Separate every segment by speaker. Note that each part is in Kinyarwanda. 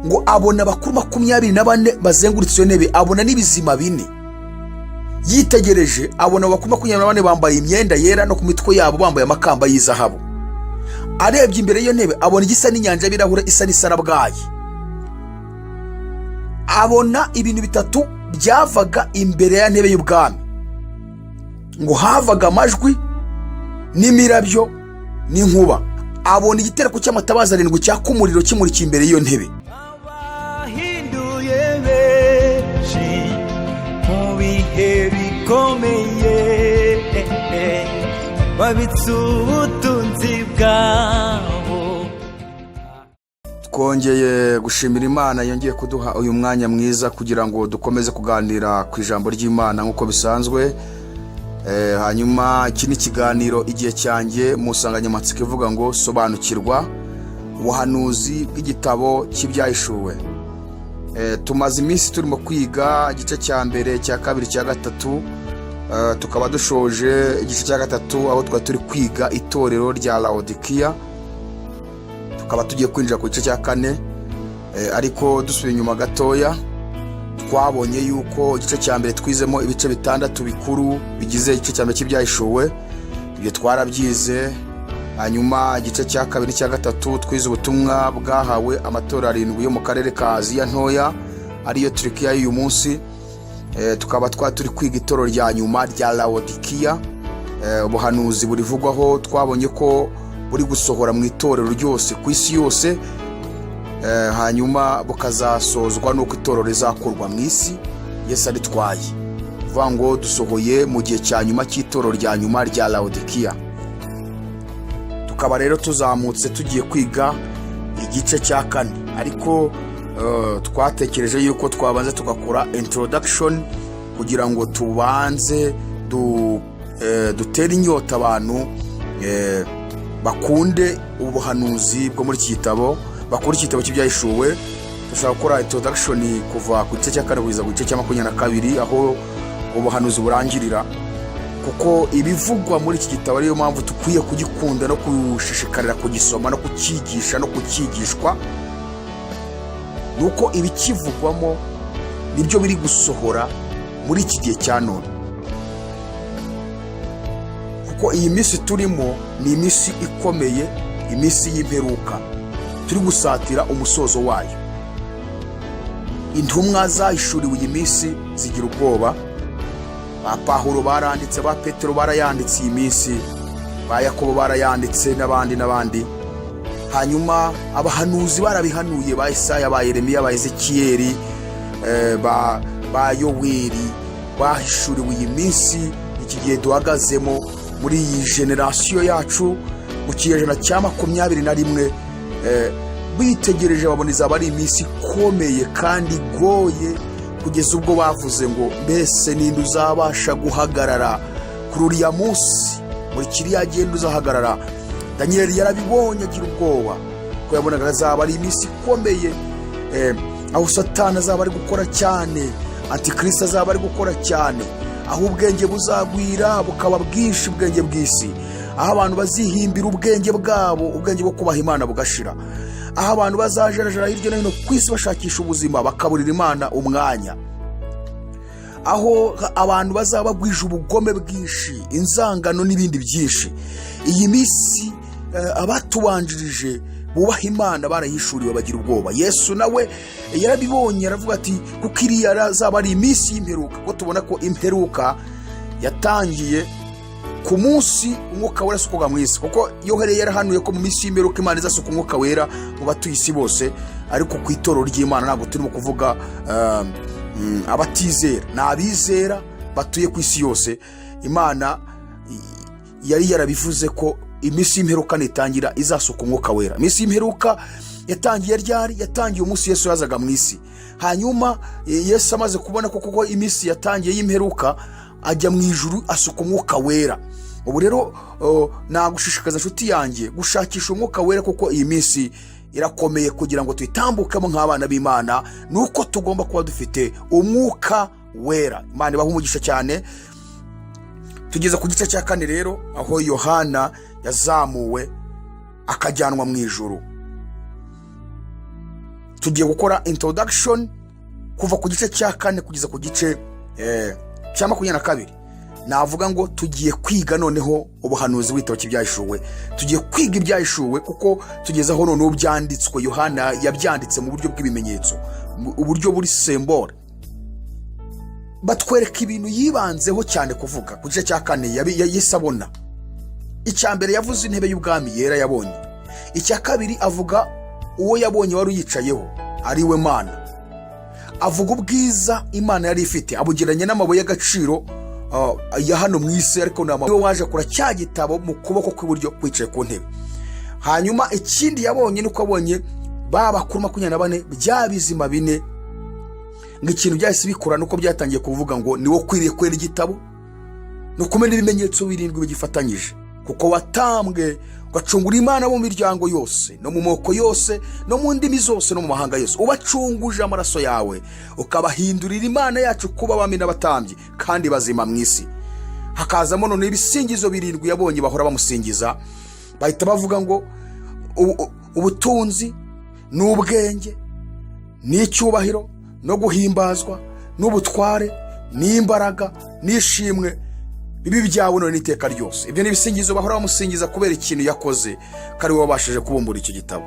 Speaker 1: ngo abona abakuru 24 bazengurutse iyo ntebe, abona n'ibizima 4. Yitegereje abona abakuru 24 bambaye imyenda yera no ku mitwe yabo bambaye amakamba y'izahabu. Arebye imbere y'iyo ntebe abona igisa n'inyanja y'ibirahure isa n'isarabwayi. Abona ibintu 3 byavaga imbere ya ntebe y'ubwami, ngo havaga amajwi n'imirabyo n'inkuba. Abona igitereko cy'amatabaza 7 cyaka umuriro kimurikiye imbere y'iyo ntebe.
Speaker 2: Abahinduye benshi mu bihe bikomeye, babitse ubutunzi bwabo.
Speaker 1: Twongeye gushimira Imana yongeye kuduha uyu mwanya mwiza kugira ngo dukomeze kuganira ku ijambo ry'Imana nk'uko bisanzwe. Hanyuma iki ni ikiganiro igihe cyanjye mu nsanganyamatsiko ivuga ngo sobanukirwa ubuhanuzi bw'igitabo cy'ibyahishuwe. Tumaze iminsi turimo kwiga igice cya mbere, cya kabiri, cya gatatu, tukaba dushoje igice cya gatatu aho twari turi kwiga itorero rya Laodikiya. Tukaba tugiye kwinjira ku gice cya 4, ariko dusubiye inyuma gatoya twabonye yuko igice cya mbere twizemo ibice 6 bikuru bigize igice cya mbere cy'ibyahishuwe. Ibyo twarabyize. Hanyuma igice cya kabiri, cya gatatu twize ubutumwa bwahawe amatorero 7 yo mu karere ka Aziya ntoya ariyo Turikiya y'uyu munsi. Tukaba turi kwiga itorero rya nyuma rya Laodikiya. Ubuhanuzi burivugwaho twabonye ko buri gusohora mu itorero ryose ku isi yose, hanyuma bukazasozwa nuko itorero rizakorwa mu isi Yesu aritwaye. Vuga ngo dusohoye mu gihe cya nyuma cy'itorero rya nyuma rya Laodikiya. Tukaba rero tuzamutse tugiye kwiga igice cya 4, ariko twatekereje yuko twabanza tugakora introduction kugira ngo tubanze dutere inyota abantu bakunde ubuhanuzi bwo muri iki gitabo, bakora igitabo cy'ibyahishuwe. Dushaka gukora introduction kuva ku gice cya 4 kugeza ku gice cya 22 aho ubuhanuzi burangirira, kuko ibivugwa muri iki gitabo ariyo mpamvu tukwiye kugikunda no kushishikarira kugisoma no kukigisha no kukigishwa. Nuko ibikivugwamo nibyo biri gusohora muri iki gihe cya none, kuko iyi minsi turimo ni iminsi ikomeye, iminsi y'imperuka. Turi gusatira umusozo wayo. Intumwa zahishuriwe iyi minsi zigira ubwoba. Ba Pawulo baranditse, ba Petero barayanditse iyi minsi, ba Yakobo barayanditse n'abandi. Hanyuma abahanuzi barabihanuye, ba ISI, ba Yeremiya, ba Ezekiyeli, ba Yoweri bahishuriwe iyi minsi, iki gihe duhagazemo muri iyi generasiyo yacu mu kinyejana cya 21. Bitegereje babona izaba ari iminsi ikomeye kandi igoye, kugeza ubwo bavuze ngo mbese ninde uzabasha guhagarara kuri uriya munsi, muri kiriya genda uzahagarara. Daniel yarabibonye agira ubwoba ko yabonaga azaba ari iminsi ikomeye, aho Satani azaba ari gukora cyane, Antikristo azaba ari gukora cyane, aho ubwenge buzagwira bukaba bwinshi, ubwenge bw'isi, aho abantu bazihimbira ubwenge bwabo, ubwenge bwo kubaha Imana bugashira, aho abantu bazajarajara hirya no hino ku isi bashakisha ubuzima bakaburira Imana umwanya, aho abantu bazaba bagwije ubugome bwinshi, inzangano n'ibindi byinshi. Iyi minsi abatubanjirije bubaha Imana barayishuriwe bagira ubwoba. Yesu nawe yarabibonye aravuga ati kuko iriya azaba ari iminsi y'imperuka, ko tubona ko imperuka yatangiye ku munsi umwuka wera asuka mu isi, kuko yohereye yarahanuye ko mu minsi y'imperuka Imana izasuka umwuka wera mu batuye isi bose. Ariko ku itorero ry'Imana ntabwo turimo kuvuga abatizera, n'abizera batuye ku isi yose. Imana yari yarabivuze ko iminsi y'imperuka nitangira izasuka umwuka wera. Iminsi y'imperuka yatangiye ryari? Yatangiye umunsi Yesu yazaga mu isi. Hanyuma Yesu amaze kubona ko kuko iminsi yatangiye y'imperuka, ajya mu ijuru asuka umwuka wera. Ubu rero nagushishikaza nshuti yanjye gushakisha umwuka wera, kuko iyi minsi irakomeye kugira ngo tuyitambukemo nk'abana b'Imana. Nuko tugomba kuba dufite umwuka wera. Imana ibaha umugisha cyane. Tugeze ku gice cya 4 rero, aho Yohana yazamuwe akajyanwa mu ijuru. tugiye gukora introduction kuva ku gice cya 4 kugeza ku gice cya 22. Navuga ngo tugiye kwiga noneho ubuhanuzi w'ibitabo cy'ibyahishuwe, tugiye kwiga ibyahishuwe kuko tugeze aho noneho byanditswe. Yohana yabyanditse mu buryo bw'ibimenyetso, uburyo buri symbol, batwereka ibintu yibanzeho cyane. Kuvuga ku gice cya 4 yisabona, icya mbere yavuze intebe y'ubwami yera yabonye, icya kabiri avuga uwo yabonye wari uyicayeho ari we Mana, avuga ubwiza Imana yari ifite, abugeranye n'amabuye y'agaciro ya hano mu isi, ariko n'amabuye waje kura cya gitabo mu kuboko kw'iburyo kwicaye ku ntebe. Hanyuma ikindi yabonye nuko abonye bakuru 24 bya bizima bine, nk'ikintu byahise bikora nuko byatangiye kuvuga ngo niwo kwiriye kwera igitabo no kumena ibimenyetso 7 bigifatanyije, kuko watambwe ugacungura Imana mu miryango yose no mu moko yose no mu ndimi zose no mu mahanga yose, ubacunguje amaraso yawe ukabahindurira Imana yacu kuba abami n'abatambyi kandi bazima mu isi. Hakazamo none ibisingizo 7 yabonye bahora bamusingiza, bahita bavuga ngo ubutunzi n'ubwenge n'icyubahiro no guhimbazwa n'ubutware n'imbaraga n'ishimwe bibi byawe none iteka ryose. Ibyo ni ibisingizo bahora bamusingiza kubera ikintu yakoze, kari we wabashije kubumbura icyo gitabo.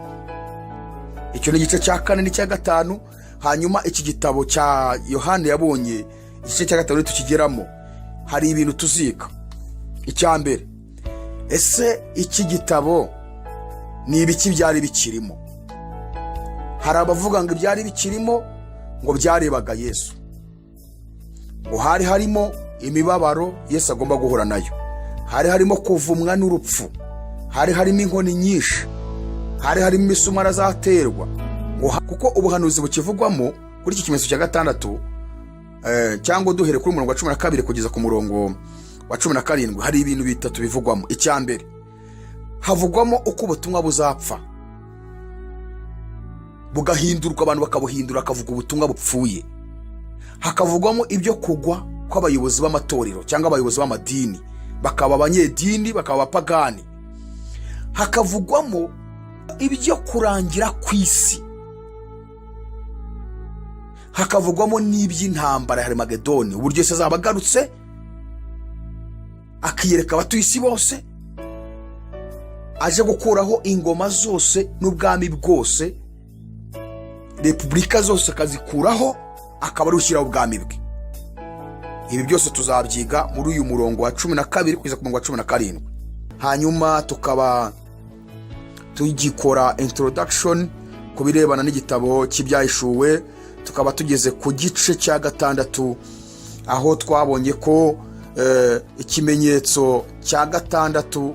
Speaker 1: Icyo ni igice cya 4 n'icya 5. Hanyuma iki gitabo cya Yohana yabonye, igice cya 5 tukigeramo, hari ibintu tuzika. Icya mbere, ese iki gitabo ni ibiki byari bikirimo? Hari abavuga ngo byari bikirimo ngo byarebaga Yesu, ngo hari harimo imibabaro Yesu agomba guhura nayo, hari harimo kuvumwa n'urupfu, hari harimo inkoni nyinshi, hari harimo imisumari azaterwa, kuko ubuhanuzi bukivugwamo kuri iki kimenyetso cya 6 cyangwa duhere kuri umurongo wa 12 kugeza ku murongo wa 17, hari ibintu bitatu bivugwamo. Icya mbere, havugwamo uko ubutumwa buzapfa bugahindurwa, abantu bakabuhindura, akavuga ubutumwa bupfuye. Hakavugwamo ibyo kugwa kw'abayobozi b'amatorero cyangwa abayobozi b'amadini, bakaba abanyedini, bakaba abapagani. Hakavugwamo ibyo kurangira kw'isi, hakavugwamo n'iby'intambara ya Armagedoni, uburyo Yesu azaba agarutse akiyereka abatuye isi bose, aje gukuraho ingoma zose n'ubwami bwose, repubulika zose akazikuraho, akaba ari ushyiraho ubwami bwe. Ibi byose tuzabyiga muri uyu murongo wa 12 kugeza ku murongo wa 17. Hanyuma tukaba tugikora introduction ku birebana n'igitabo cy'ibyahishuwe, tukaba tugeze ku gice cya 6 aho twabonye ko ikimenyetso cya 6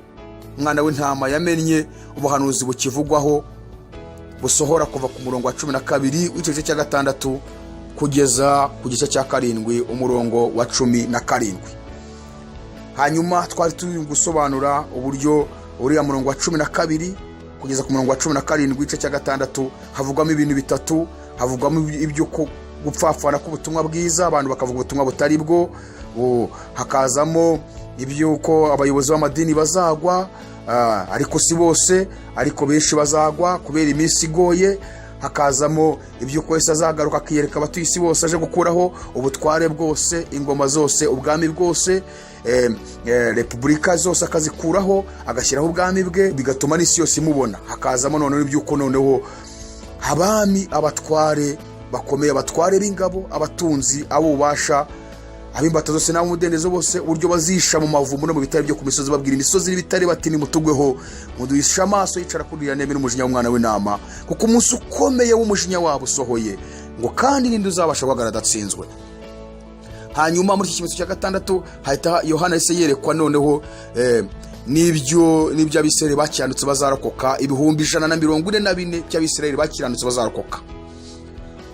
Speaker 1: umwana w'intama yamennye ubuhanuzi bukivugwaho busohora kuva ku murongo wa 12 w'igice cya 6 kugeza ku gice cya 7 umurongo wa 17. Hanyuma twari turi gusobanura uburyo uriya murongo wa 12 kugeza ku murongo wa 17 w'igice cya 6 havugwamo ibintu bitatu. Havugwamo ibyo gupfapfana k'ubutumwa bwiza, abantu bakavuga ubutumwa butari bwo. Hakazamo ibyuko abayobozi b'amadini bazagwa, ariko si bose, ariko benshi bazagwa kubera iminsi igoye. Hakazamo ibyuko Yesu azagaruka akiyereka abatuye isi bose, aje gukuraho ubutware bwose, ingoma zose, ubwami bwose, repubulika zose akazikuraho, agashyiraho ubwami bwe, bigatuma n'isi yose imubona. Hakazamo noneho ibyuko noneho abami, abatware bakomeye, abatware b'ingabo, abatunzi, abo ubasha, abimbata zose n'abamudendezo bose, uburyo bazisha mu mavumo no mu bitare byo ku misozi, babwira imisozi n'ibitare bati nimutugweho, muduhisha amaso yicara kuri ntebe n'umujinya w'umwana w'intama, kuko umunsi ukomeye w'umujinya wabo usohoye, ngo kandi ninde uzabasha guhagarara adatsinzwe. Hanyuma muri iki kimenyetso cya 6 hahita Yohana yese yerekwa noneho n'ibyo abisirayeli bakiranutse bazarokoka, 144,000 by'abisirayeli bakiranutse bazarokoka.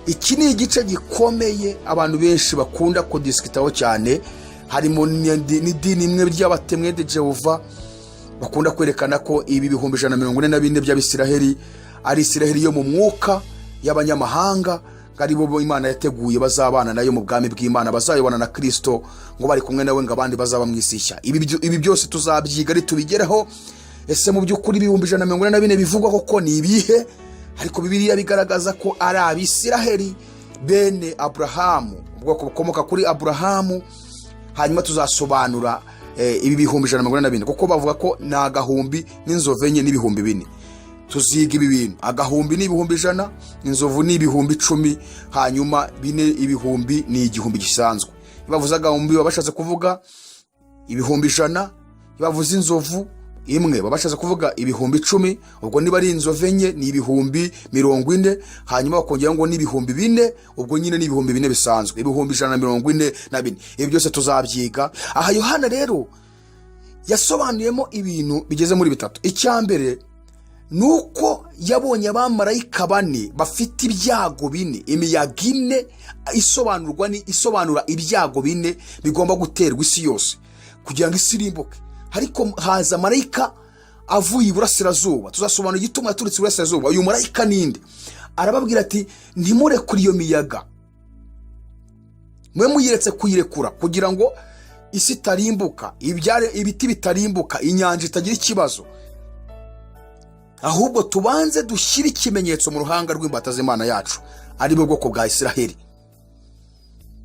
Speaker 1: Iki ni igice gikomeye abantu benshi bakunda kudiskitaho cyane. Harimo n'idini imwe ry'abatemwe de Jehova bakunda kwerekana ko ibi 144,000 by'abisirayeli ari Isirayeli yo mu mwuka y'abanyamahanga, ari bo Imana yateguye bazabana nayo mu bwami bw'Imana, bazayobana na Kristo ngo bari kumwe nawe, ngo abandi bazaba mu isi nshya. Ibi byose tuzabyiga ari tubigeraho. Ese mu by'ukuri 144,000 bivugwa koko ni ibihe? ariko Bibiliya bigaragaza ko ari Abisiraheli bene Aburahamu, ubwoko bukomoka kuri Aburahamu. Hanyuma tuzasobanura ibi bihumbi 144 kuko bavuga ko ni agahumbi n'inzovu enye n'ibihumbi 4. Tuziga ibi bintu, agahumbi ni ibihumbi 100, inzovu ni ibihumbi 10, hanyuma 4 ibihumbi ni igihumbi gisanzwe. Bavuze agahumbi babashatse kuvuga ibihumbi 100, bavuze inzovu imwe babashatse kuvuga ibihumbi 10, ubwo niba ari inzovu enye ni ibihumbi 40, hanyuma bakongera ngo ni ibihumbi 4, ubwo nyine ni ibihumbi 4 bisanzwe, ibihumbi 144. Ibi byose tuzabyiga. Aha Yohana rero yasobanuyemo ibintu bigeze muri bitatu. Icyambere nuko yabonye abamarayika 4 bafite ibyago 4, imiyaga 4 isobanura ibyago 4 bigomba guterwa isi yose kugira ngo isi irimbuke. Ariko haza marayika avuye iburasirazuba. Tuzasobanura igituma yaturutse iburasirazuba. Uyu marayika ninde? Arababwira ati ntimure kuri iyo miyaga, mwe muyiretse kuyirekura kugira ngo isi itarimbuka, ibiti bitarimbuka, inyanja itagira ikibazo, ahubwo tubanze dushyire ikimenyetso mu ruhanga rw'imbata z'Imana yacu, ari bwo bwoko bwa Isiraheli.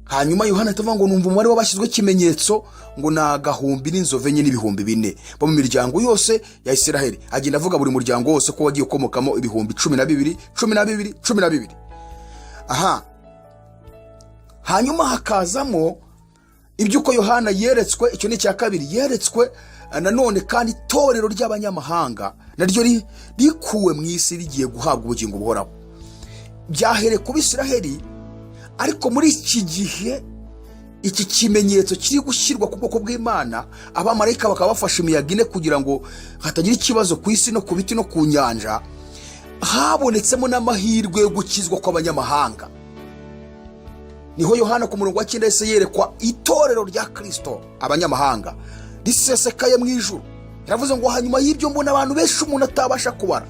Speaker 1: Hanyuma Yohana tuvuga ngo numva umubare wabashyizwe ikimenyetso ngo ni agahumbi n'inzovu enye n'ibihumbi 4 bo mu miryango yose ya Isiraheli. Agenda avuga buri muryango wose ko wagiye ukomokamo ibihumbi 12. Aha, hanyuma hakazamo ibyuko Yohana yeretswe. Icyo ni cya kabiri, yeretswe nanone kandi itorero ry'abanyamahanga naryo rikuwe mu isi rigiye guhabwa ubugingo buhoraho. Byahere ku Bisiraheli, ariko muri iki gihe iki kimenyetso kiri gushyirwa ku bwoko bw'Imana. Abamarayika bakaba bafashe imiyaga 4 kugira ngo hatagira ikibazo ku isi no ku biti no ku nyanja. Habonetsemo n'amahirwe yo gukizwa kw'abanyamahanga. Niho Yohana ku murongo wa 9 yese yerekwa itorero rya Kristo abanyamahanga risesekaye mw'Ijuru. Yaravuze ngo hanyuma y'ibyo mbona abantu benshi umuntu atabasha kubara,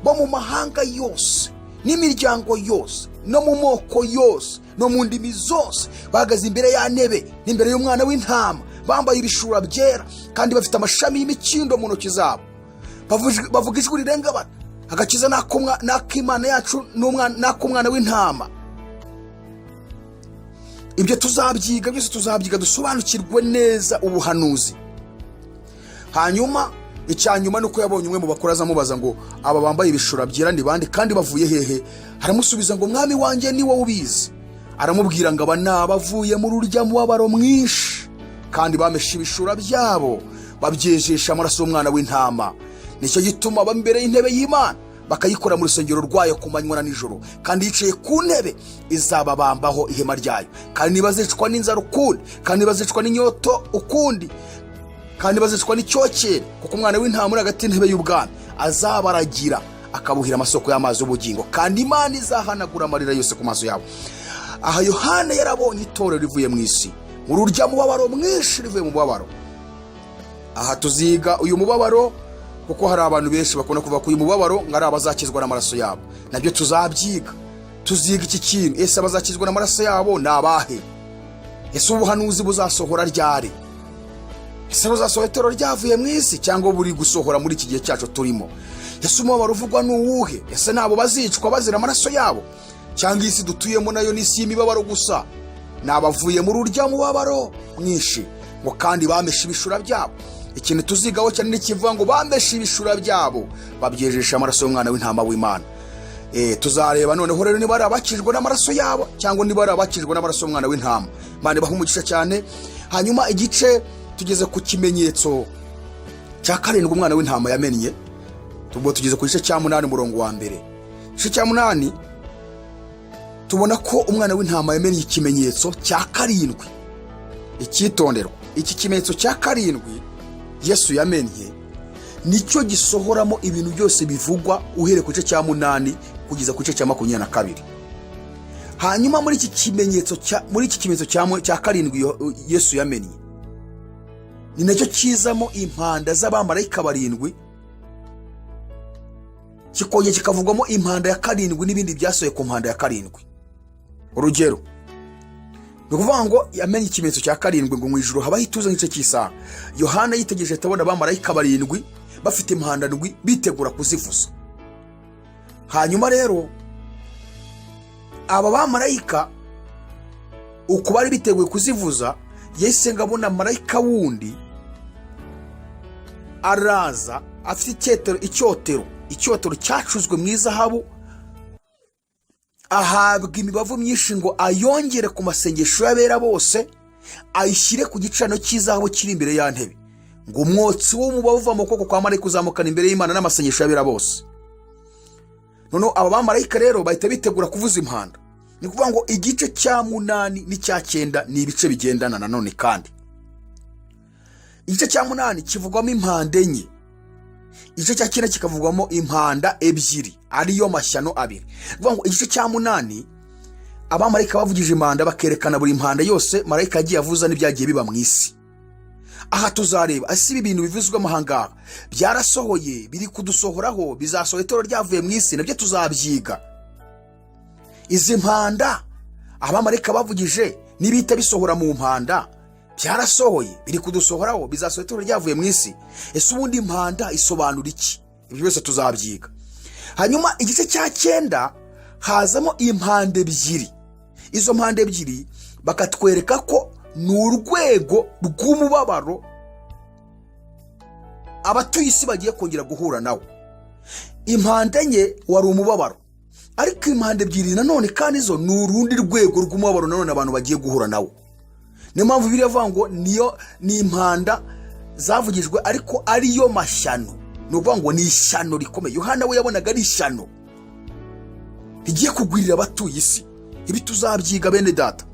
Speaker 1: bo mu mahanga yose n'imiryango yose no mu moko yose no mu ndimi zose, bahagaze imbere ya ntebe n'imbere y'umwana w'intama, bambaye ibishura byera kandi bafite amashami y'imikindo mu ntoki zabo. Bavuga ijwi rirenga bati agakiza n'ak'Imana yacu n'ak'umwana w'intama. Ibyo tuzabyiga byose, tuzabyiga dusobanukirwe neza ubuhanuzi. Hanyuma icyanyuma nuko yabonye umwe mu bakora amubaza ngo aba bambaye ibishura byera ni bande kandi bavuye hehe? Aramusubiza ngo mwami wanjye ni wowe ubizi. Aramubwira ngo aba nabavuye mu rurya mubabaro mwinshi kandi bameshe ibishura byabo babyejesha amaraso y'umwana w'intama. Nicyo gituma aba imbere y'intebe y'Imana bakayikora mu rusengero rwayo ku manywa na nijoro, kandi yicaye ku ntebe izababambaho ihema ryayo, kandi ntibazicwa n'inzara ukundi, kandi ntibazicwa n'inyoto ukundi, kandi ntibazicwa n'icyokere, kuko umwana w'intama uri hagati y'intebe y'ubwami azabaragira akabuhira amasoko y'amazi y'ubugingo, kandi Imana izahanagura amarira yose ku maso yabo. Aha Yohana yarabonye itorero rivuye mu isi mu rurya mubabaro mwinshi, rivuye mu mubabaro. Aha tuziga uyu mubabaro kuko hari abantu benshi bakunda kuva ku uyu mubabaro ngari abazakizwa n'amaraso yabo. Nabyo tuzabyiga. Tuziga iki kintu, ese abazakizwa n'amaraso yabo ni abahe? Ese ubuhanuzi buzasohora ryari? Ese buzasohora itorero ryavuye mu isi cyangwa buri gusohora muri iki gihe cyacu turimo? Ese umubabaro uvugwa ni uwuhe? Ese nabo bazicwa bazira amaraso yabo cyangwa isi dutuyemo nayo ni isi y'imibabaro gusa? Nabavuye mu rurya mubabaro mwinshi ngo kandi bameshe ibishura byabo. Ikintu tuzigaho cyane nikivuga ngo bameshe ibishura byabo babyejesha amaraso y'umwana w'intama w'Imana. Tuzareba noneho rero niba ari abakijwe n'amaraso yabo cyangwa niba ari abakijwe n'amaraso y'umwana w'intama. Imana bahumugisha cyane. Hanyuma igice tugeze ku kimenyetso cya 7 umwana w'intama yamennye. Tubwo tugeze ku gice cya 8 umurongo wa mbere. Igice cya 8 tubona ko umwana w'intama yamennye ikimenyetso cya 7. Ikitonderwa, iki kimenyetso cya 7 Yesu yamennye nicyo gisohoramo ibintu byose bivugwa uhere ku gice cya 8 kugeza ku gice cya 22. Hanyuma muri iki kimenyetso cya 7 Yesu yamennye ni nacyo kizamo impanda z'abamarayika 7, kikongera kikavugwamo impanda ya 7 n'ibindi byasohoye ku mpanda ya 7. Urugero ni ukuvuga ngo yamenye ikimenyetso cya 7 ngo mw'Ijuru habaho ituze nk'igice cy'isaha. Yohana yitegereje atabona abamarayika 7 bafite impanda ndwi bitegura kuzivuza. hanyuma rero aba bamarayika uko bari biteguye kuzivuza, yahise ngabona marayika wundi araza afite icyotero cyacuzwe mu izahabu, ahabwa imibavu myinshi ngo ayongere ku masengesho y'abera bose, ayishyire ku gicaniro cy'izahabu kiri imbere ya ntebe, ngo umwotsi w'umubavu uva mu kuboko kwa marayika uzamukana imbere y'Imana n'amasengesho y'abera bose. Noneho aba bamarayika rero bahita bitegura kuvuza impanda. Ni kuvuga ngo igice cya 8 n'icya 9 ni ibice bigendana nanone, kandi igice cya 8 kivugwamo impanda enye, igice cya 9 kikavugwamo impanda ebyiri, ariyo mashyano abiri. Kuvuga ngo igice cya 8 abamarayika bavugije impanda bakerekana buri impanda yose marayika yagiye avuza n'ibyagiye biba mu isi. Aha tuzareba asi ibi bintu bivuzwe amahanga byarasohoye, biri kudusohoraho, bizasohoye itoro ryavuye mu isi, nabyo tuzabyiga. Izi mpanda abamarayika bavugije nibita bisohora mu mpanda byarasohoye, biri kudusohoraho, bizasohoye itoro ryavuye mu isi. Ese ubundi impanda isobanura iki? Ibyo byose tuzabyiga. Hanyuma igice cya 9 hazamo impanda ebyiri. Izo mpanda ebyiri bakatwereka ko ni urwego rw'umubabaro abatuye isi bagiye kongera guhura nawo. Impanda enye wari umubabaro, ariko impanda ebyiri nanone kandi zo ni urundi rwego rw'umubabaro nanone abantu bagiye guhura nawo. Niyo mpamvu Bibiliya ivuga ngo ni impanda zavugijwe ariko ariyo mashyano. Ni ukuvuga ngo ni ishyano rikomeye. Yohana we yabonaga ari ishyano rigiye kugwirira abatuye isi. Ibi tuzabyiga bene data.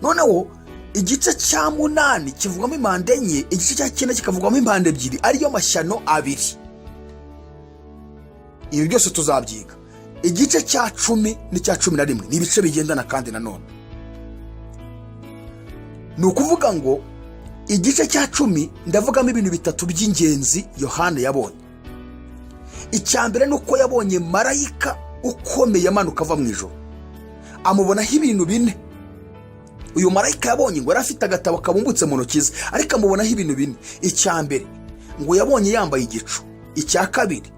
Speaker 1: Noneho igice cya 8 kivugwamo impanda enye, igice cya 9 kikavugwamo impanda ebyiri, ariyo mashyano abiri. Ibi byose tuzabyiga. Igice cya 10 n'icya 11 ni ibice bigendana kandi nanone. Ni ukuvuga ngo igice cya 10 ndavugamo ibintu bitatu by'ingenzi Yohana yabonye. Icyambere nuko yabonye marayika ukomeye amanuka ava mu ijuru, amubonaho ibintu 4. Uyu marayika yabonye ngo yarafite agatabo kabumbutse mu ntoki ze, ariko amubonaho ibintu 4. Icyambere ngo yabonye yambaye igicu, icya kabiri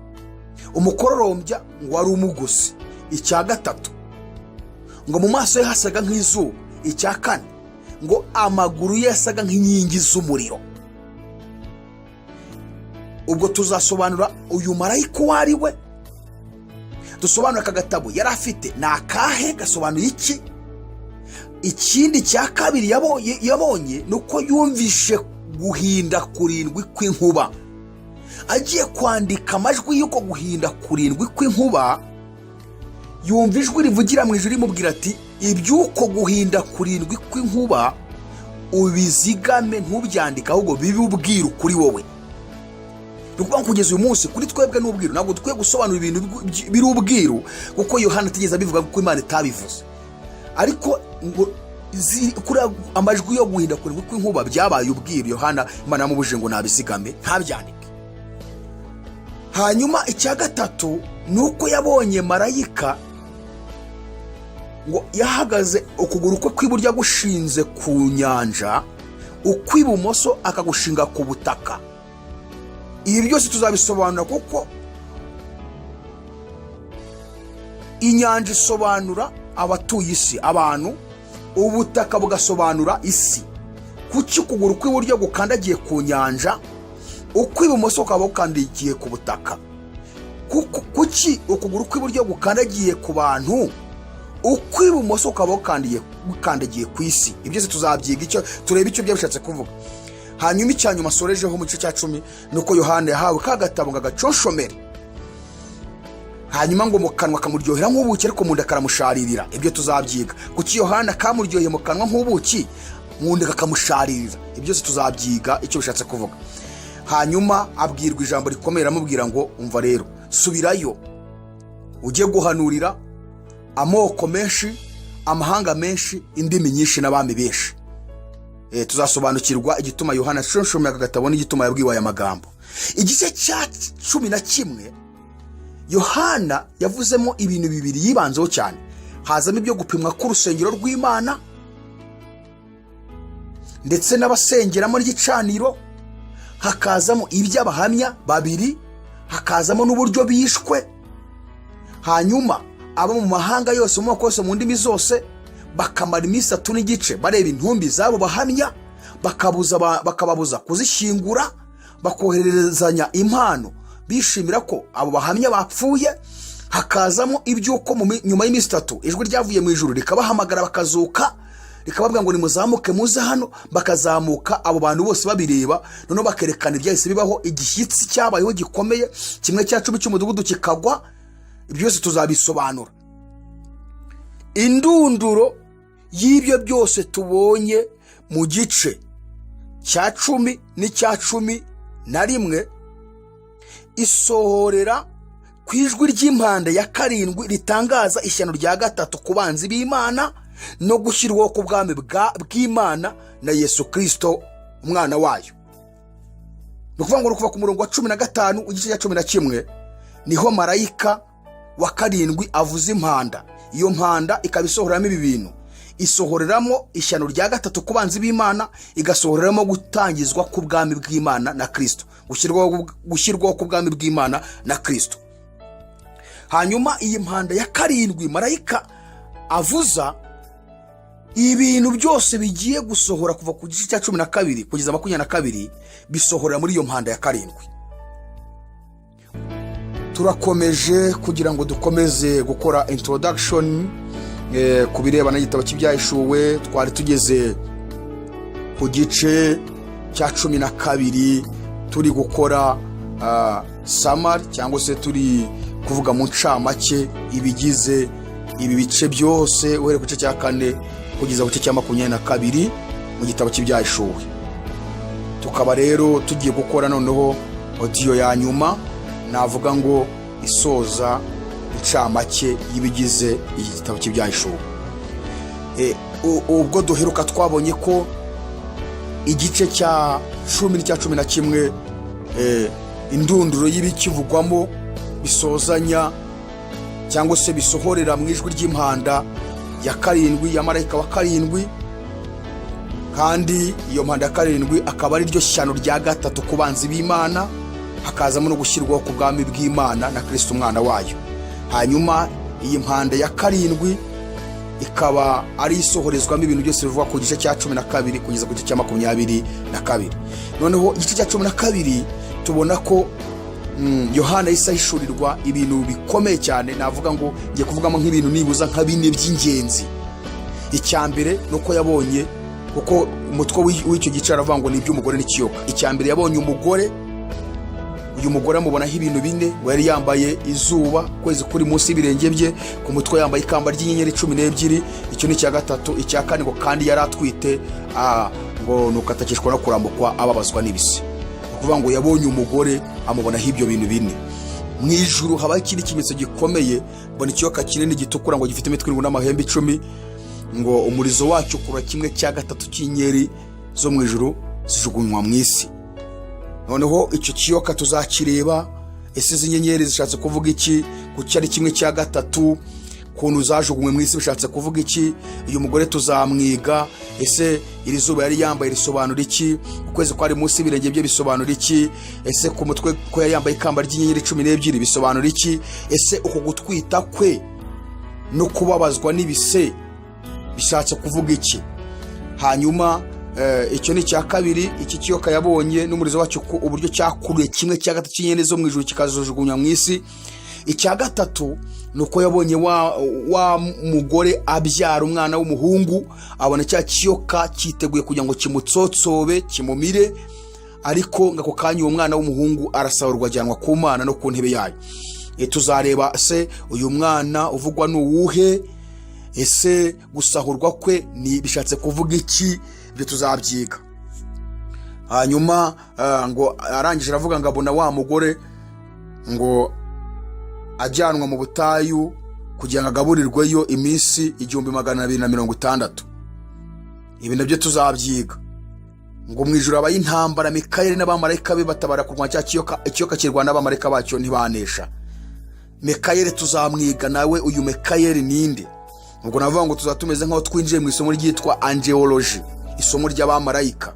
Speaker 1: umukororombya ngo ari umugozi, icya gatatu ngo mu maso ye hasaga nk'izuba, icya kane ngo amaguru ye yasaga nk'inkingi z'umuriro. Ubwo tuzasobanura uyu marayika uwo ari we, dusobanura aka gatabo yari afite ni akahe, gasobanuye iki. Ikindi cya kabiri yabonye nuko yumvishe guhinda kurindwi kw'inkuba. Agiye kwandika amajwi yuko guhinda kurindwi kw'inkuba, yumva ijwi rivugira mu ijuru rimubwira ati ibyuko guhinda kurindwi kw'inkuba ubizigame ntubyandike, ahubwo bibe ubwiru kuri wowe. Nukuvuga kugeza uyu munsi kuri twebwe n'ubwiru, ntabwo dukwiye gusobanura ibintu biri ubwiru kuko Yohana atigeze abivuga kuko Imana itabivuze. Ariko ngo kuri amajwi yo guhinda kurindwi kw'inkuba byabaye ubwiru. Yohana Imana yamubujije ngo nabizigame ntabyandike. Hanyuma icya gatatu nuko yabonye marayika ngo yahagaze ukuguru kwe kw'iburyo gushinze ku nyanja, ukw'ibumoso akagushinga ku butaka. Ibi byose tuzabisobanura kuko inyanja isobanura abatuye isi, abantu, ubutaka bugasobanura isi. Kuki ukuguru kw'iburyo gukandagiye ku nyanja, ukw'ibumoso ukaba gukandagiye ku butaka? Kuki ukuguru kw'iburyo gukandagiye ku bantu, ukw'ibumoso ukaba gukandagiye ku isi? Ibyo byose tuzabyiga, icyo tureba icyo byabishatse kuvuga. Hanyuma icyanyuma sorejeho mu gice cya 10 nuko Yohana yahawe ka gatabo ngo agaconshomere, hanyuma ngo mu kanwa kamuryohera nk'ubuki ariko mu nda karamusharirira. Ibyo tuzabyiga. Kuki Yohana kamuryoheye mu kanwa nk'ubuki, mu nda kakamusharirira? Ibyo byose tuzabyiga icyo bishatse kuvuga. Hanyuma abwirwa ijambo rikomeye ramubwira ngo umva rero, subirayo ujye guhanurira amoko menshi, amahanga menshi, indimi nyinshi n'abami benshi. Tuzasobanukirwa igituma Yohana ashonshomye aka gatabo n'igituma yabwiwe aya magambo. Igice cya 11 Yohana yavuzemo ibintu bibiri yibanzeho cyane. Hazamo ibyo gupimwa k'urusengero rw'Imana ndetse n'abasengeramo ry'icaniro, hakazamo iby'abahamya babiri, hakazamo n'uburyo bishwe, hanyuma abo mu mahanga yose, mu moko yose, mu ndimi zose bakamara iminsi 3 n'igice bareba intumbi zabo bahamya, bakababuza kuzishingura, bakohererezanya impano bishimira ko abo bahamya bapfuye. Hakazamo ibyuko nyuma y'iminsi 3 ijwi ryavuye mu ijuru rikabahamagara bakazuka, rikababwira ngo nimuzamuke muze hano. Bakazamuka abo bantu bose babireba, noneho bakerekana ibyahise bibaho, igishyitsi cyabayeho gikomeye, 1/10 cy'umudugudu kikagwa. Ibyo byose tuzabisobanura. Indunduro y'ibyo byose tubonye mu gice cya 10 n'icya 11 isohorera ku ijwi ry'impanda ya 7 ritangaza ishyano rya 3 ku banzi b'Imana no gushyirwaho ku bwami bw'Imana na Yesu Kristo umwana wayo. Nukuvuga ngo kuva ku murongo wa 15 igice cya 11 niho marayika wa 7 avuza impanda. Iyo mpanda ikabisohoreramo ibi bintu: isohoreramo ishyano rya 3 ku banzi b'Imana, igasohoreramo gutangizwa ku bwami bw'Imana na Kristo, gushyirwaho ku bwami bw'Imana na Kristo. Hanyuma iyi mpanda ya 7 marayika avuza, ibintu byose bigiye gusohora kuva ku gice cya 12 kugeza 22 bisohorera muri iyo mpanda ya 7. Turakomeje kugira ngo dukomeze gukora introduction ku birebana n'igitabo cy'ibyahishuwe. Twari tugeze ku gice cya 12 turi gukora summary cyangwa se turi kuvuga mu ncamake ibigize ibi bice byose, uhere ku gice cya 4 kugeza ku gice cya 22 mu gitabo cy'ibyahishuwe. Tukaba rero tugiye gukora noneho audio ya nyuma, navuga ngo isoza incamake y'ibigize iki gitabo cy'ibyahishuwe. Ubwo duheruka twabonye ko igice cya 10 n'icya 11 indunduro y'ibikivugwamo bisozanya cyangwa se bisohorera mu ijwi ry'impanda ya 7 ya marayika wa 7, kandi iyo mpanda ya 7 akaba ari ryo shyano rya 3 ku banzi b'Imana, hakazamo no gushyirwaho ku bwami bw'Imana na Kristo umwana wayo. Hanyuma iyi mpanda ya 7 ikaba ari isohorezwamo ibintu byose bivuga ku gice cya 12 kugeza ku gice cya 22. Noneho igice cya 12 tubona ko Yohana isahishurirwa ibintu bikomeye cyane. Navuga ngo ngiye kuvugamo nk'ibintu nibuza nka 4 by'ingenzi. Icyambere nuko yabonye, kuko umutwe w'icyo gice aravuga ngo ni iby'umugore n'ikiyoka. Icyambere yabonye umugore, uyu mugore amubonaho ibintu 4, ngo yari yambaye izuba, kwezi kuri munsi y'ibirenge bye, ku mutwe yambaye ikamba ry'inyenyeri 12. Icyo ni icya 3. Icya 4 ngo kandi yari atwite, ngo nukatakishwa no kurambukwa ababazwa n'ibise. Kuvuga ngo yabonye umugore amubonaho ibyo bintu 4. Mw'Ijuru habaho ikindi kimenyetso gikomeye, mbona ikiyoka kinini gitukura ngo gifite imitwe 7 n'amahembe 10, ngo umurizo wacyo kura 1/3 cy'inyeri zo mw'Ijuru zijugunywa mu isi. Noneho icyo kiyoka tuzakireba, ese izi nyenyeri zishatse kuvuga iki? Kuki ari 1/3? Kuntu zajugunywe mu isi bishatse kuvuga iki? Uyu mugore tuzamwiga, ese iri zuba yari yambaye risobanura iki? Ukwezi kwari munsi y'ibirenge bye bisobanura iki? Ese ku mutwe ko yari yambaye ikamba ry'inyenyeri 12 bisobanura iki? Ese uko gutwita kwe no kubabazwa n'ibise bishatse kuvuga iki? Hanyuma icyo ni cya 2. Iki kiyoka yabonye n'umurizo wacyo uburyo cyakuruye 1/3 cy'inyene zo mw'Ijuru kikazojugunywa mu isi. Icya 3 nuko yabonye wa mugore abyara umwana w'umuhungu, abona cya kiyoka cyiteguye kugira ngo kimutsotsobe kimumire, ariko ngako kanya uwo mwana w'umuhungu arasahurwa ajyanwa ku Mana no ku ntebe yayo. Tuzareba se uyu mwana uvugwa n'uwuhe, ese gusahurwa kwe ni bishatse kuvuga iki? Ibyo tuzabyiga. Hanyuma ngo arangije aravuga ngo abona wa mugore ngo ajyanwa mu butayu kugira ngo agaburirweyo iminsi 1260. Ibi nabyo tuzabyiga. Ngo mw'Ijuru abaye intambara, Mikayeli n'abamarayika be batabara kurwanya cya kiyoka, ikiyoka kirwana n'abamarayika bacyo ntibanesha. Mikayeli tuzamwiga. Nawe uyu Mikayeli ninde? Ubwo navuga ngo tuzatumeze nk'aho twinjiye mu isomo ryitwa angelology, isomo ry'abamarayika.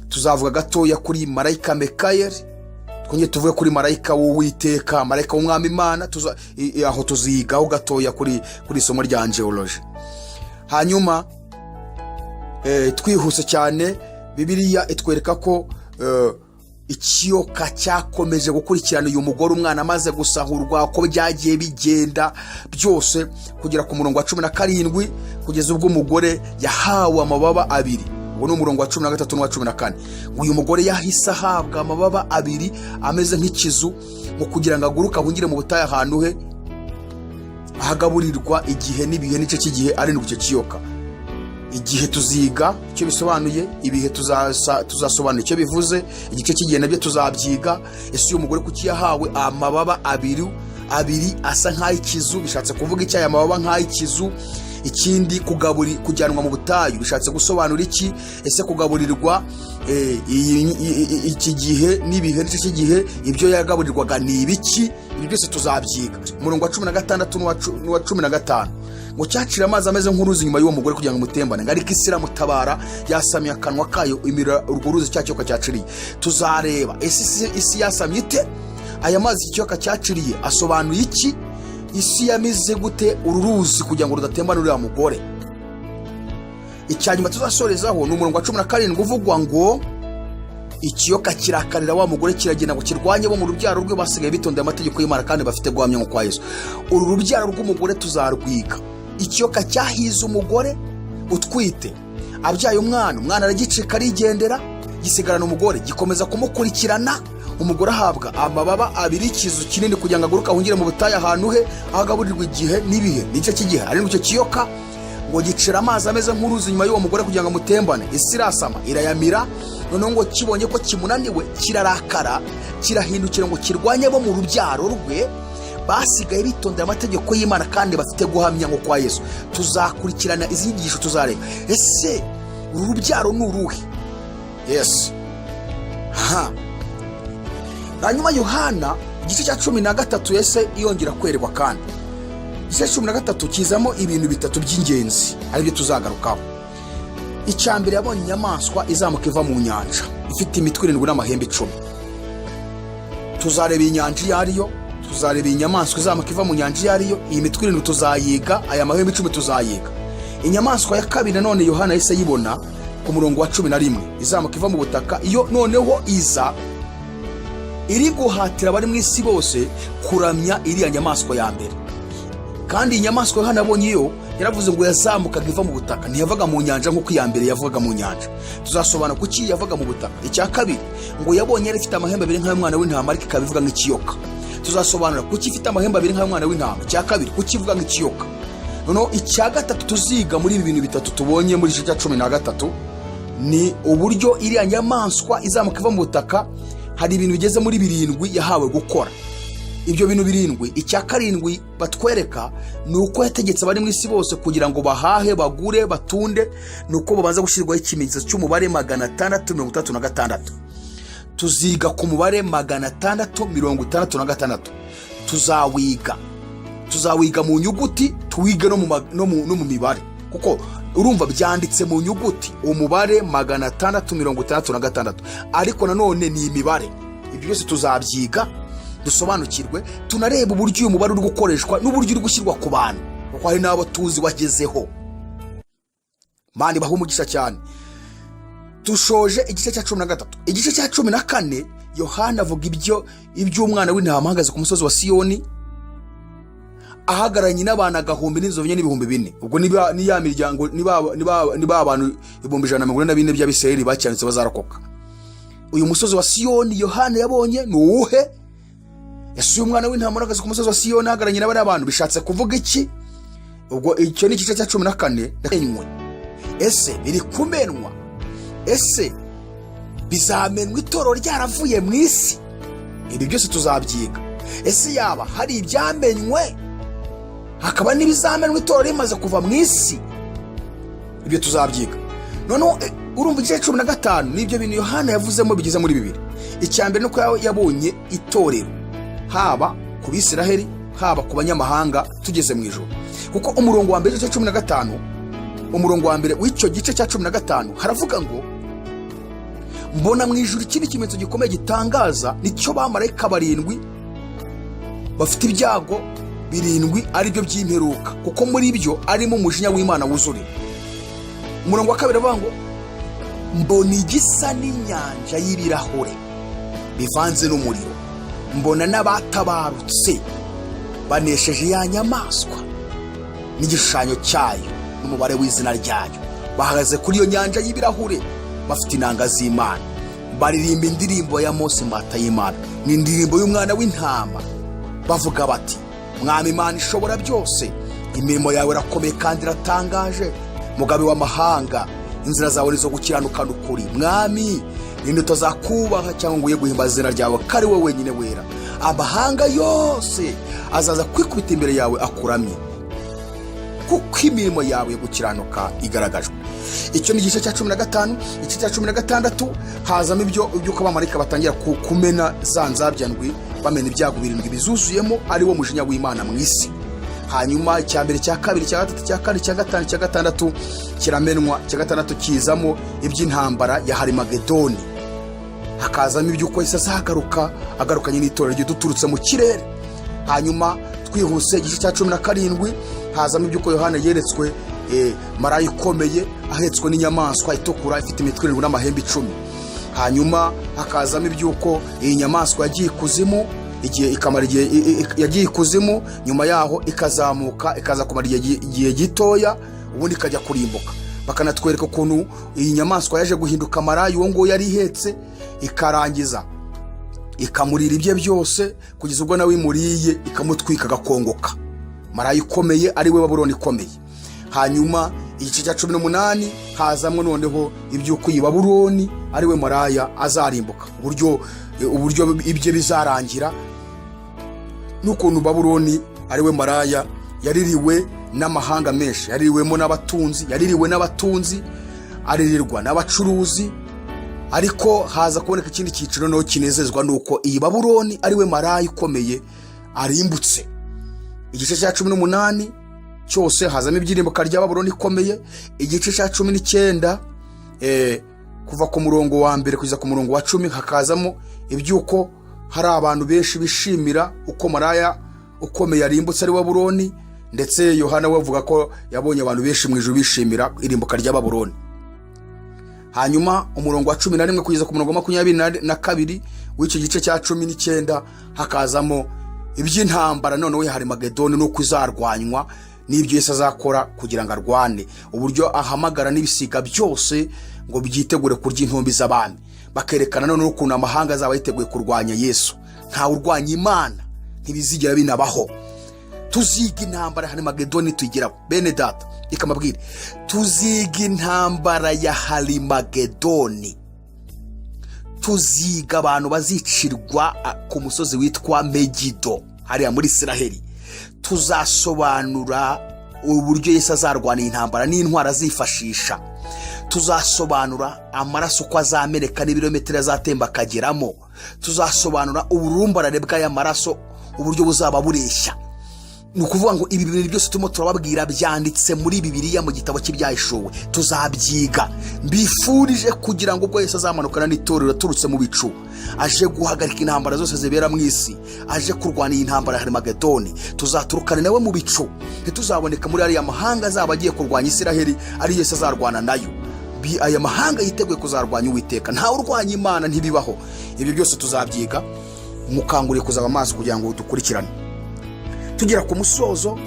Speaker 1: Tuzavuga gatoya kuri marayika Mikayeli, twongeye tuvuye kuri marayika w'Uwiteka, marayika w'Umwami Imana, aho tuzigaho gatoya kuri isomo rya angelology. Hanyuma twihuse cyane, Bibiliya itwereka ko ikiyoka cyakomeje gukurikirana uyu mugore umwana amaze gusahurwa, ko byagiye bigenda byose kugera ku murongo wa 17 kugeza ubwo umugore yahawe amababa abiri. Uwo ni umurongo wa 13 n'uwa 14. Uyu mugore yahise ahabwa amababa abiri ameze nk'ikizu mu kugira ngo aguruke ahungire mu butayu ahantu he ahagaburirwa igihe n'ibihe n'ice cy'igihe ari n'icyo kiyoka. Igihe tuziga icyo bisobanuye, ibihe tuzasobanura icyo bivuze, igice cy'igihe nabyo tuzabyiga. Ese uyu mugore kuki yahawe amababa abiri asa nk'ay'ikizu, bishatse kuvuga iki aya mababa nk'ay'ikizu? Ikindi kujyanwa mu butayu bishatse gusobanura iki? Ese kugaburirwa iki gihe n'ibihe n'ice cy'igihe ibyo yagaburirwaga ni ibiki? Ibi byose tuzabyiga. Umurongo wa 16 n'uwa 15 ngo cyacira amazi ameze nk'uruzi nyuma y'uwo mugore kugira ngo mutembane, ariko isi iramutabara yasamye akanwa kayo imira urwo ruzi cyakiyoka cyaciriye. Tuzareba isi yasamye ite? Aya mazi ikiyoka cyaciriye asobanuye iki? Isi yamize gute uru ruzi kugira ngo rudatembana uriya mugore? Icyanyuma tuzasorezaho ni umurongo wa 17 uvugwa ngo ikiyoka kirakarira wa mugore kiragenda ngo kirwanye bo mu rubyaro rwe basigaye bitondeye amategeko y'Imana kandi bafite guhamya nko kwa Yesu. Uru rubyaro rw'umugore tuzarwiga. Ikiyoka cyahize umugore utwite, abyaye umwana aragicika arigendera, gisigarana umugore gikomeza kumukurikirana. Umugore ahabwa amababa abiri, ikizu kinini kugira ngo aguruke ahungire mu butayu ahantu he ahagaburirwa igihe n'ibihe n'ice cy'igihe ari n'icyo kiyoka. Ngo gicira amazi ameze nk'uruzi nyuma y'uwo mugore kugira ngo mutembane. Isi irasama irayamira, noneho ngo kibonye ko kimunaniwe kirarakara, kirahindukira ngo kirwanye bo mu rubyaro rwe basigaye bitondera amategeko y'Imana kandi bafite guhamya nko kwa Yesu. Tuzakurikirana izi nyigisho, tuzareba ese uru rubyaro ni uruhe? Yes. Hanyuma Yohana igice cya 13 yese yongera kwerekwa kandi igice cya 13 kizamo ibintu bitatu by'ingenzi aribyo tuzagarukaho. Icyambere yabonye inyamaswa izamuka iva mu nyanja ifite imitwe 7 n'amahembe 10. Tuzareba inyanja iyo ariyo, tuzareba inyamaswa izamuka iva mu nyanja iyo ariyo, iyi mitwe 7 tuzayiga, aya mahembe 10 tuzayiga. Inyamaswa ya kabiri none Yohana yese yibona ku murongo wa 11 izamuka iva mu butaka, iyo noneho iza iri guhatira abari mu isi bose kuramya iriya nyamaswa ya mbere. Kandi inyamaswa Yohana abonye iyo yaravuze ngo yazamukaga iva mu butaka, ntiyavaga mu nyanja nk'uko iya mbere yavaga mu nyanja. Tuzasobanura kuki yavaga mu butaka. Icya kabiri ngo yabonye yari ifite amahembe 2 nk'ay'umwana w'intama ariko ikaba ivuga nk'ikiyoka. Tuzasobanura kuki ifite amahembe 2 nk'ay'umwana w'intama. Icya kabiri kuki ivuga nk'ikiyoka. Noneho icya gatatu tuziga muri ibi bintu bitatu tubonye muri igice cya 13 ni uburyo iriya nyamaswa izamuka iva mu butaka hari ibintu bigeze muri 7 yahawe gukora. Ibyo bintu 7, icya 7 batwereka ni uko yategetse abari mu isi bose kugira ngo bahahe, bagure, batunde, nuko babanza gushyirwaho ikimenyetso cy'umubare 666. Tuziga ku mubare 666. Tuzawiga mu nyuguti, tuwige no mu mibare, kuko urumva byanditse mu nyuguti umubare 666, ariko nanone ni imibare. Ibyo byose tuzabyiga dusobanukirwe, tunareba uburyo uyu mubare uri gukoreshwa n'uburyo uri gushyirwa ku bantu, kuko hari n'abo tuzi wagezeho. Mani baho umugisha cyane. Tushoje igice cya 13. Igice cya 14 Yohana avuga iby'umwana w'intama ahagaze ku musozi wa Siyoni ahagaranye n'abana agahumbi n'inzovu n'ibihumbi 4. Ubwo ni ya miryango niba abantu 144 by'Abisirayeli bacyanitse bazarokoka. Uyu musozi wa Siyoni Yohana yabonye ni uwuhe? Ese uyu mwana w'intama ahagaze ku musozi wa Siyoni ahagaranye n'abari abantu bishatse kuvuga iki? Ubwo icyo ni igice cya 14. Ese biri kumenwa? Ese bizamenwa itorero ryaravuye mu isi? Ibi byose tuzabyiga. Ese yaba hari ibyamenywe hakaba n'ibizamenwa itorero rimaze kuva mu isi? Ibyo tuzabyiga. Noneho urumva igice 15 nibyo bintu Yohana yavuzemo bigeze muri 2. Icyambere nuko yabonye itorero haba ku Bisiraheli haba ku banyamahanga tugeze mu ijuru, kuko umurongo wa mbere w'igice 15, umurongo wa mbere w'icyo gice cya 15 haravuga ngo mbona mw'Ijuru ikindi kimenyetso gikomeye gitangaza, nicyo bamarayika 7 bafite ibyago 7 ari byo by'imperuka, kuko muri byo arimo umujinya w'Imana wuzuriye. Umurongo wa 2 avuga ngo mbona igisa n'inyanja y'ibirahure bivanze n'umuriro, mbona n'abatabarutse banesheje ya nyamaswa n'igishushanyo cyayo n'umubare w'izina ryayo, bahagaze kuri iyo nyanja y'ibirahure bafite inanga z'Imana, baririmba indirimbo ya Mose Mata y'Imana, ni indirimbo y'umwana w'intama, bavuga bati mwami Imana ishobora byose, imirimo yawe irakomeye kandi iratangaje, mugabe w'amahanga, inzira zawe nizo gukiranuka n'ukuri. Mwami, ninde utazakubaha cyangwa ngo uye guhimbaza izina ryawe, kari wowe wenyine wera. Amahanga yose azaza kwikubita imbere yawe akuramye, kuko imirimo yawe yo gukiranuka igaragajwe. Icyo ni igice cya 15. Igice cya 16 hazamo iby'uko abamarayika batangira kumena za nzabyandwi, bamena ibyago 7 bizuzuyemo ari wo mujinya w'Imana mu isi. Hanyuma icya mbere, cya kabiri, cya gatatu, cya kane, cya gatanu, cya gatandatu kiramenwa, cya gatandatu kizamo iby'intambara ya Harimagedoni, hakazamo iby'uko Yesu azagaruka agarukanye n'itorero rye duturutse mu kirere. Hanyuma twihuse, igice cya 17 hazamo iby'uko Yohana yeretswe marayika ukomeye ahetswe n'inyamaswa itukura ifite imitwe 7 n'amahembe 10. Hanyuma hakazamo iby'uko iyi nyamaswa yagiye ikuzimu, igihe ikamara igihe yagiye ikuzimu, nyuma yaho ikazamuka ikaza kumara igihe gitoya, ubundi ikajya kurimbuka. Bakanatwereka ukuntu iyi nyamaswa yaje guhinduka maraya uwo ngo yari ihetse, ikarangiza ikamurira ibye byose kugeza ubwo nawe imuriye ikamutwika agakongoka. Maraya ukomeye ari we Babuloni ikomeye. Hanyuma igice cya 18 hazamwe noneho iby'uko iyi Babuloni ari we maraya azarimbuka, uburyo ibye bizarangira, n'ukuntu Babuloni ari we maraya yaririwe n'amahanga menshi, yaririwemo n'abatunzi, yaririwe n'abatunzi, aririrwa n'abacuruzi. Ariko haza kuboneka ikindi cyiciro no kinezezwa nuko iyi Babuloni ari we maraya ukomeye arimbutse. Igice cya 18 cyose hazamo ibyirimbuka rya Babuloni ikomeye. Igice cya 19 kuva ku murongo wa 1 kugeza ku murongo wa 10 hakazamo iby'uko hari abantu benshi bishimira uko maraya ukomeye arimbutse ari Babuloni, ndetse Yohana we avuga ko yabonye abantu benshi mu ijuru bishimira irimbuka rya Babuloni. Hanyuma umurongo wa 11 kugeza ku murongo wa 22 w'icyo gice cya 19 hakazamo iby'intambara none we Harimagedoni no kuzarwanywa n'ibyo Yesu azakora kugira ngo arwane, uburyo ahamagara n'ibisiga byose ngo byitegure kurya intumbi z'abami. Bakerekana none ukuntu amahanga azaba yiteguye kurwanya Yesu. Nta urwanya Imana ntibizigera binabaho. Tuziga intambara Harimagedoni tuyigeraho. Bene data, ikamabwire tuziga intambara ya Harimagedoni, tuziga abantu bazicirwa ku musozi witwa Megido hariya muri Isiraheli. Tuzasobanura uburyo Yesu azarwana intambara n'intwara azifashisha. Tuzasobanura amaraso ko azameneka n'ibirometero azatemba akageramo. Tuzasobanura uburumbarare bw'aya maraso uburyo buzaba bureshya. Ni ukuvuga ngo ibi bintu byose turimo turababwira byanditse muri Bibiliya mu gitabo cy'Ibyahishuwe. Tuzabyiga. Mbifurije kugira ngo ubwo Yesu azamanukana n'itorero turutse mu bicu, aje guhagarika intambara zose zibera mu isi, aje kurwana iyi ntambara ya Harimagedoni, tuzaturukana nawe mu bicu. Ntituzaboneka muri ariya mahanga azaba agiye kurwanya Isiraheli, ari Yesu azarwana nayo. Aya mahanga yiteguye kuzarwanya Uwiteka. Nta urwanya Imana ntibibaho. Ibi byose tuzabyiga. Mukanguriye kuzaba amaso kugira ngo dukurikirane. Tugera ku musozo,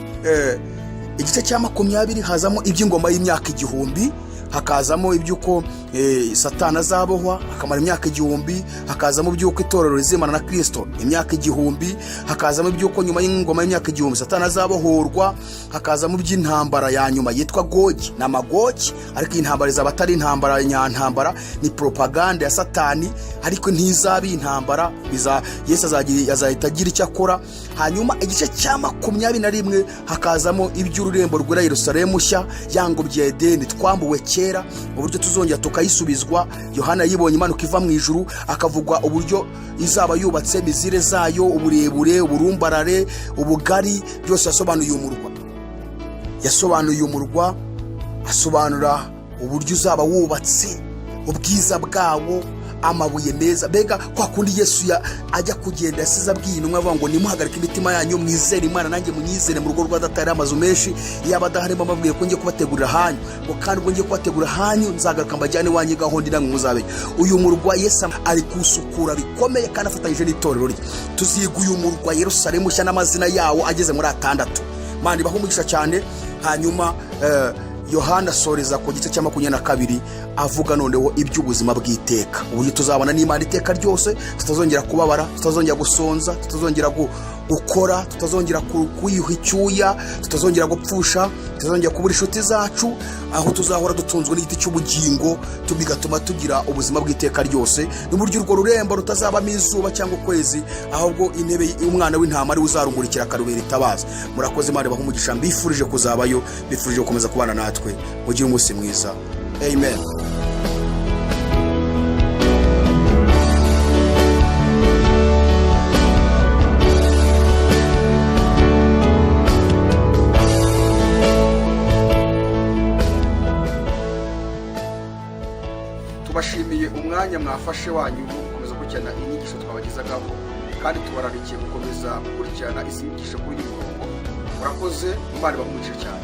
Speaker 1: igice cya 20 hazamo iby'ingoma y'imyaka 1000, hakazamo iby'uko Satani azabohwa akamara imyaka 1000, hakazamo iby'uko itorero rizimana na Kristo imyaka 1000, hakazamo iby'uko nyuma y'ingoma y'imyaka 1000 Satani azabohorwa, hakazamo iby'intambara ya nyuma yitwa Gogi na Magogi. Ariko intambara izaba atari intambara nyantambara, ni propaganda ya Satani, ariko ntizabi intambara. Yesu azahita agira icyo akora. Hanyuma igice cya 21 hakazamo iby'ururembo rwera Yerusalemu nshya, yangobye Edeni twambuwe kera, uburyo tuzongera tukayisubizwa. Yohana yibonye imanuka iva mu ijuru, akavugwa uburyo izaba yubatse, mizire zayo, uburebure, uburumbarare, ubugari, byose yasobanuye umurwa, asobanura uburyo uzaba wubatse, ubwiza bwawo, amabuye meza. Mbega kwa kundi Yesu ajya kugenda yasize abwiye intumwa avuga ngo nimuhagarike imitima yanyu mwizere Imana nanjye munyizere, mu rugo rwa Data hari amazu menshi, yaba adaharimo amabwiye ko ngiye kubategurira hanyu, ngo kandi ubwo ngiye kubategurira hanyu nzagaruka mbajyane iwanyu gahunda namwe muzabenya. Uyu murwa Yesu ari kusukura bikomeye kandi afatanyije n'itorero rye. Tuziga uyu murwa Yerusalemu nshya n'amazina yawo ageze muri 6. Mani baho umugisha cyane. Hanyuma Yohana soreza ku gice cya 22 avuga noneho iby'ubuzima bw'iteka, uburyo tuzabana n'Imana iteka ryose, tutazongera kubabara, tutazongera gusonza, tutazongera gukora, tutazongera kuyuha icyuya, tutazongera gupfusha, tutazongera kubura inshuti zacu, aho tuzahora dutunzwe n'igiti cy'ubugingo, bigatuma tugira ubuzima bw'iteka ryose. N'uburyo urwo rurembo rutazabamo izuba cyangwa ukwezi, ahubwo intebe y'umwana w'intama ari uzarungurikira akarubera itabaza. Murakoze Imana baho umugisha, mbifurije kuzabayo, mbifurije gukomeza kubana natwe. Mugire umunsi mwiza. Amen. Tubashimiye umwanya mwafashe wanyu wo gukomeza gukurikirana inyigisho twabagezagaho, kandi tubararikiye gukomeza gukurikirana izi nyigisho kuri uyu murongo. Murakoze, Imana ibahe umugisha cyane.